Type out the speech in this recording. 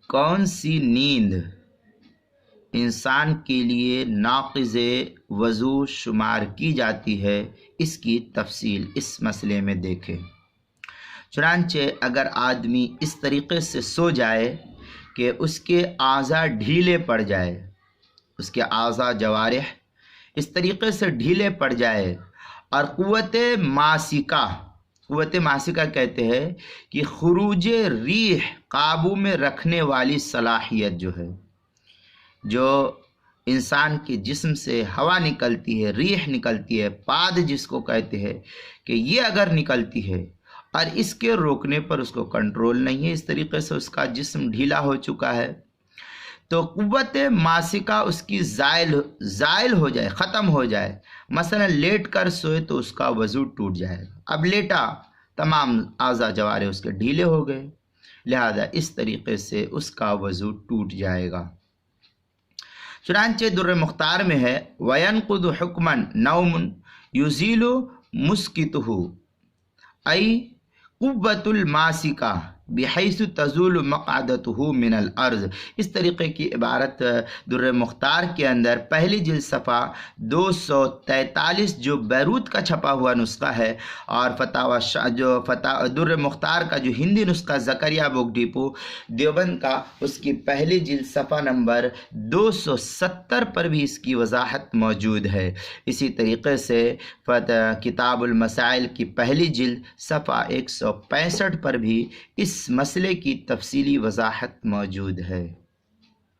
کون سی نیند انسان کے لیے ناقض وضو شمار کی جاتی ہے، اس کی تفصیل اس مسئلے میں دیکھیں۔ چنانچہ اگر آدمی اس طریقے سے سو جائے کہ اس کے اعضاء ڈھیلے پڑ جائے، اس کے اعضاء جوارح اس طریقے سے ڈھیلے پڑ جائے اور قوت ماسکہ کہتے ہیں کہ خروج ریح قابو میں رکھنے والی صلاحیت جو ہے، جو انسان کے جسم سے ہوا نکلتی ہے، ریح نکلتی ہے، پاد جس کو کہتے ہیں، کہ یہ اگر نکلتی ہے اور اس کے روکنے پر اس کو کنٹرول نہیں ہے، اس طریقے سے اس کا جسم ڈھیلا ہو چکا ہے، تو قوت ماسکہ اس کی زائل ہو جائے، ختم ہو جائے، مثلا لیٹ کر سوئے تو اس کا وضو ٹوٹ جائے گا۔ اب لیٹا، تمام اعضاء جوارح اس کے ڈھیلے ہو گئے، لہذا اس طریقے سے اس کا وضو ٹوٹ جائے گا۔ چنانچہ در مختار میں ہے وَيَنْقُضُ حُكْمًا نَوْمٌ يُزِيلُ مُسْكِتُهُ ای قوت الماسکہ بحیث تزول مقعدتہ من الارض۔ اس طریقے کی عبارت در مختار کے اندر پہلی جلد صفحہ 243 جو بیروت کا چھپا ہوا نسخہ ہے، اور در مختار کا جو ہندی نسخہ زکریا بک ڈیپو دیوبند کا، اس کی پہلی جلد صفحہ نمبر 270 پر بھی اس کی وضاحت موجود ہے۔ اسی طریقے سے کتاب المسائل کی پہلی جلد صفحہ 165 پر بھی اس مسئلے کی تفصیلی وضاحت موجود ہے۔